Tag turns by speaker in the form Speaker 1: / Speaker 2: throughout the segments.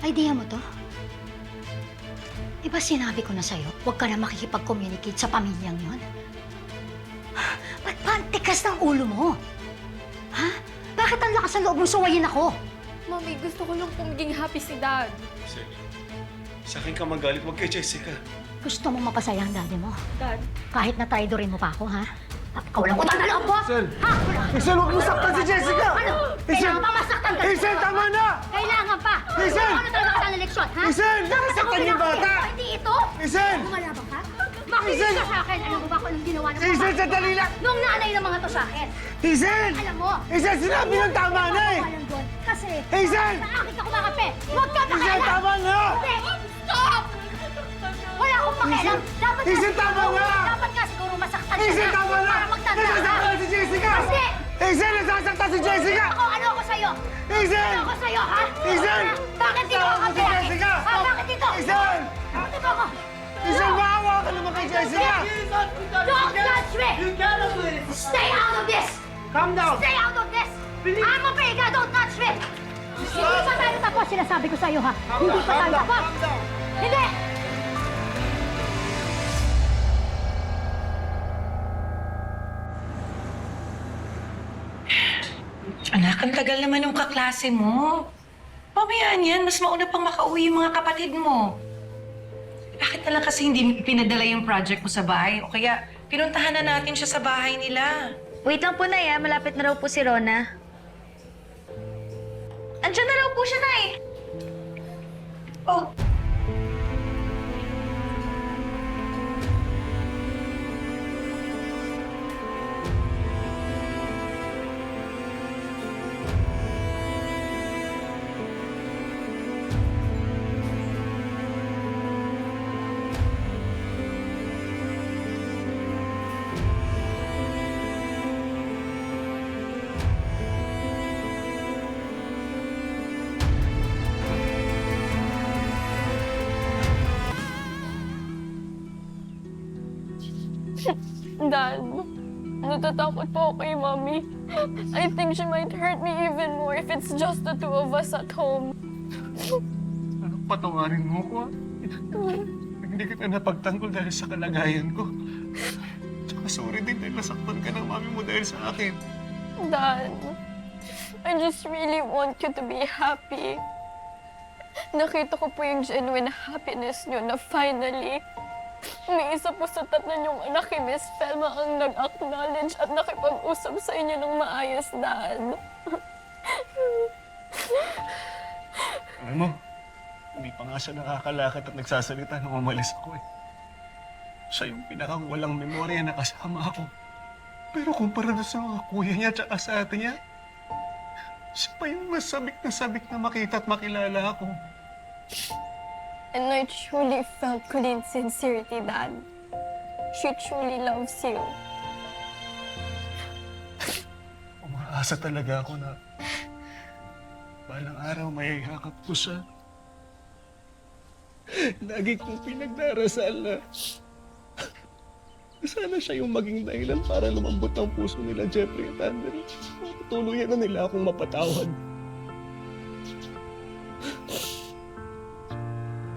Speaker 1: Idea mo to? Di ba sinabi ko na sa'yo, huwag ka na makikipag-communicate sa pamilyang yon? Ba't pa ang tikas ng ulo mo? Ha? Bakit ang lakas ng loob mong suwayin ako?
Speaker 2: Mami, gusto ko lang po maging happy si Dad.
Speaker 3: Sige. Sa akin ka magalit, huwag kay Jessica.
Speaker 1: Gusto mong mapasaya ang daddy mo?
Speaker 2: Dad.
Speaker 1: Kahit na traidorin mo pa ako, ha? Ikaw lang utang na loob mo!
Speaker 4: Hazel!
Speaker 1: Ha? Wala.
Speaker 4: Hazel, huwag mo saktan si Jessica!
Speaker 1: Ano? Kailangan pa masaktan ka?
Speaker 4: Hazel, tama na!
Speaker 1: Kailangan pa!
Speaker 4: Hazel!
Speaker 1: Ano talaga ka ng leksyon, ha?
Speaker 4: Hazel,
Speaker 1: Dapat
Speaker 4: nasaktan
Speaker 1: ako
Speaker 4: yung bata!
Speaker 1: pinakita. Hindi ito!
Speaker 4: Hazel!
Speaker 1: Gumalabang ka? Makinig ka sa akin! Alam mo ba kung anong ginawa ng
Speaker 4: Hazel, sandali lang!
Speaker 1: nung nanay ng mga to sa akin?
Speaker 4: Hazel!
Speaker 1: Alam mo!
Speaker 4: Hazel, sinabi ng tama na eh!
Speaker 1: Walang doon. Kasi...
Speaker 4: Hazel!
Speaker 1: Sa akin ka kumakape! Huwag ka
Speaker 4: Hazel,
Speaker 1: pakialam!
Speaker 4: tama na!
Speaker 1: Hindi! Stop! Wala akong pakialam! Dapat
Speaker 4: Hazel, tama na!
Speaker 1: Dapat nga siguro masaktan ka
Speaker 4: Hazel, tama na!
Speaker 1: para magtanda ka.
Speaker 4: Nasasaktan si Jessica!
Speaker 1: Kasi...
Speaker 4: Hazel, nasasaktan si Jessica!
Speaker 1: Ano ako sa'yo?
Speaker 4: Hazel!
Speaker 1: Ano ako sa'yo, ha?
Speaker 4: Hazel!
Speaker 1: Bakit dito ako
Speaker 4: Nasasaktan si
Speaker 1: pinaki?
Speaker 4: Jessica!
Speaker 1: Ha? Bakit dito?
Speaker 4: Hazel!
Speaker 1: Bakit dito ako?
Speaker 4: Hazel, maawa ka naman kay Jessica!
Speaker 1: Don't touch me!
Speaker 5: You cannot do this!
Speaker 1: Stay out of this!
Speaker 5: Calm down!
Speaker 1: Stay out of this! I'm a pega! Don't touch me! Hindi pa tayo tapos, sinasabi ko sa'yo, ha? Hindi pa tayo tapos! Hindi!
Speaker 6: Anak, ang tagal naman ng kaklase mo. Pamayaan yan, mas mauna pang makauwi yung mga kapatid mo. Bakit na lang kasi hindi pinadala yung project mo sa bahay? O kaya pinuntahan na natin siya sa bahay nila.
Speaker 7: Wait lang po, Nay. Malapit na raw po si Rona. Andiyan na raw po siya, Nay.
Speaker 6: Oh,
Speaker 2: Dad, natatakot po ako kay Mommy. I think she might hurt me even more if it's just the two of us at home.
Speaker 3: Ano, patawarin mo ko, ha? Hindi kita napagtanggol dahil sa kalagayan ko. Tsaka sorry din dahil nasaktan ka ng mami mo dahil sa akin.
Speaker 2: Dad, I just really want you to be happy. Nakita ko po yung genuine happiness niyo na finally, may isa po sa tatlo niyong anak kay Miss Felma ang nag-acknowledge at nakipag-usap sa inyo ng maayos, Dad.
Speaker 3: Alam mo, hindi pa nga siya nakakalakad at nagsasalita nung umalis ako eh. Siya yung pinakang walang memorya na kasama ako. Pero kumpara na sa mga kuya niya at sa ate niya, siya pa yung mas sabik na makita at makilala ako.
Speaker 2: And I truly felt Colin's sincerity, Dad. She truly loves you.
Speaker 3: Umaasa talaga ako na balang araw may hakap ko siya. Lagi kong pinagdarasal na sana siya yung maging dahilan para lumambot ang puso nila Jeffrey at Andre. Tuluyan na nila akong mapatawad.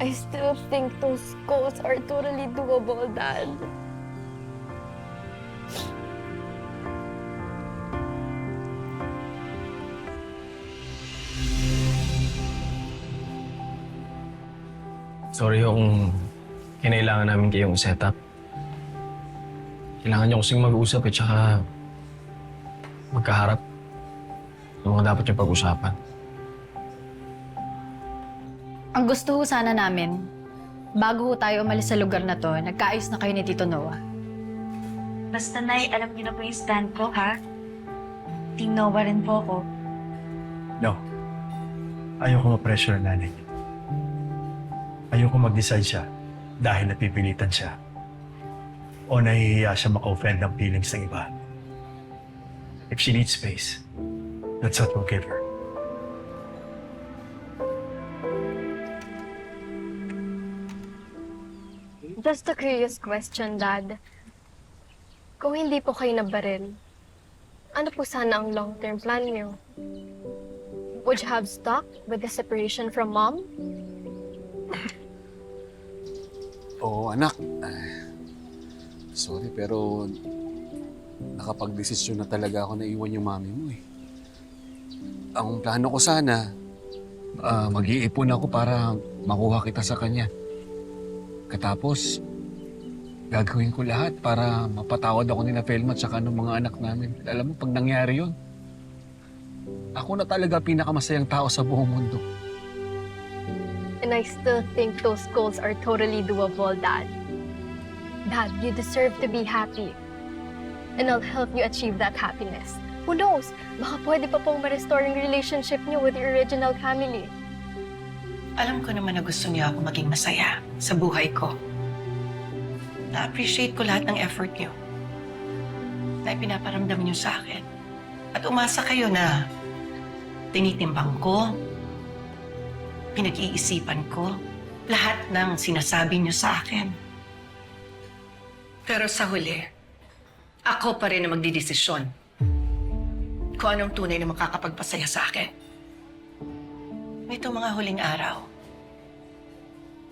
Speaker 2: I still think those goals are totally doable, Dad.
Speaker 8: Sorry kung kinailangan namin kayong set up. Kailangan niyo kasing mag-usap at saka magkaharap ng mga dapat yung pag-usapan.
Speaker 7: Ang gusto ho sana namin, bago ho tayo umalis sa lugar na to, nagkaayos na kayo ni Tito Noah.
Speaker 6: basta Nay, alam niyo na po yung stand ko, ha? Team Noah rin po ako.
Speaker 9: No. Ayoko ma-pressure ang nanay niya. Ayoko mag-decide siya dahil napipilitan siya o nahihiya siya maka-offend ang feelings ng iba. If she needs space, that's what we'll give her.
Speaker 2: Just a curious question, Dad. Kung hindi po kayo nabaril, ano po sana ang long-term plan niyo? Would you have stuck with the separation from Mom?
Speaker 5: Oo, anak. Sorry, pero nakapag-desisyon na talaga ako na iwan yung mami mo eh. Ang plano ko sana, mag-iipon ako para makuha kita sa kanya. Katapos, gagawin ko lahat para mapatawad ako ni na Felma at saka ng mga anak namin. Alam mo, pag nangyari yun, ako na talaga pinakamasayang tao sa buong mundo.
Speaker 2: And I still think those goals are totally doable, Dad. Dad, you deserve to be happy. And I'll help you achieve that happiness. Who knows? Baka pwede pa pong ma-restore yung relationship niyo with your original family.
Speaker 6: Alam ko naman na gusto niyo ako maging masaya sa buhay ko. Na-appreciate ko lahat ng effort niyo na ipinaparamdam niyo sa akin. At umasa kayo na tinitimbang ko, pinag-iisipan ko, lahat ng sinasabi niyo sa akin. Pero sa huli, ako pa rin ang magdidesisyon kung anong tunay na makakapagpasaya sa akin. Nito mga huling araw,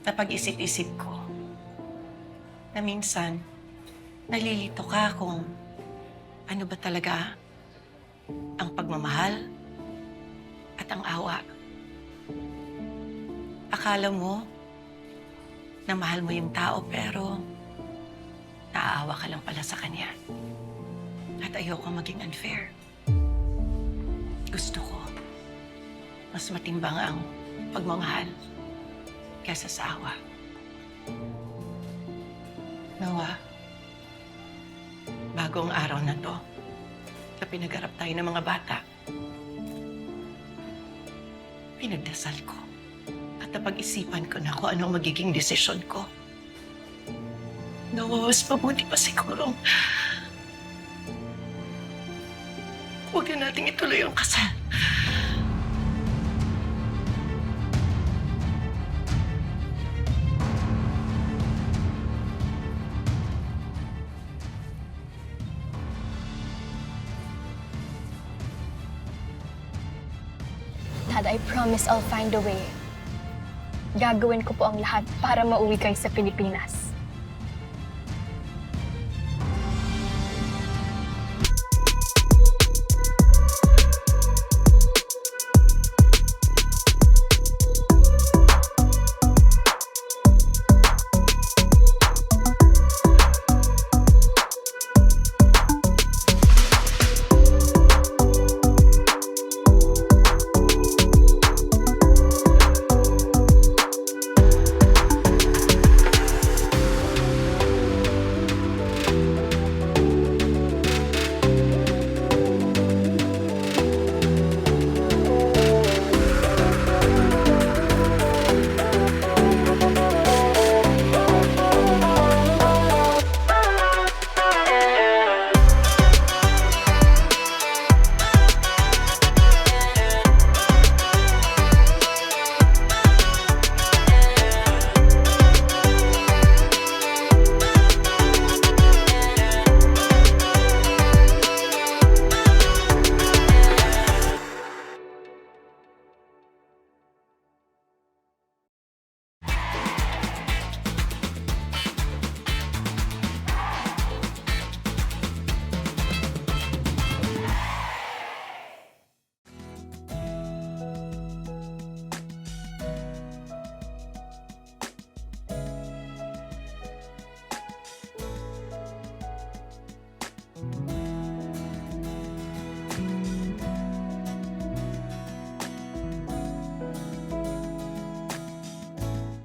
Speaker 6: napag-isip-isip ko na minsan nalilito ka kung ano ba talaga ang pagmamahal at ang awa. Akala mo na mahal mo yung tao pero naaawa ka lang pala sa kanya. At ayoko maging unfair. Gusto ko mas matimbang ang pagmamahal kaysa sa awa. Nawa, bago ang araw na to, na pinag-arap tayo ng mga bata, pinagdasal ko at napag-isipan ko na kung ano ang magiging desisyon ko. Nawa, mas mabuti pa siguro. Huwag na nating ituloy ang kasal.
Speaker 2: Dad, I promise I'll find a way. Gagawin ko po ang lahat para mauwi kayo sa Pilipinas.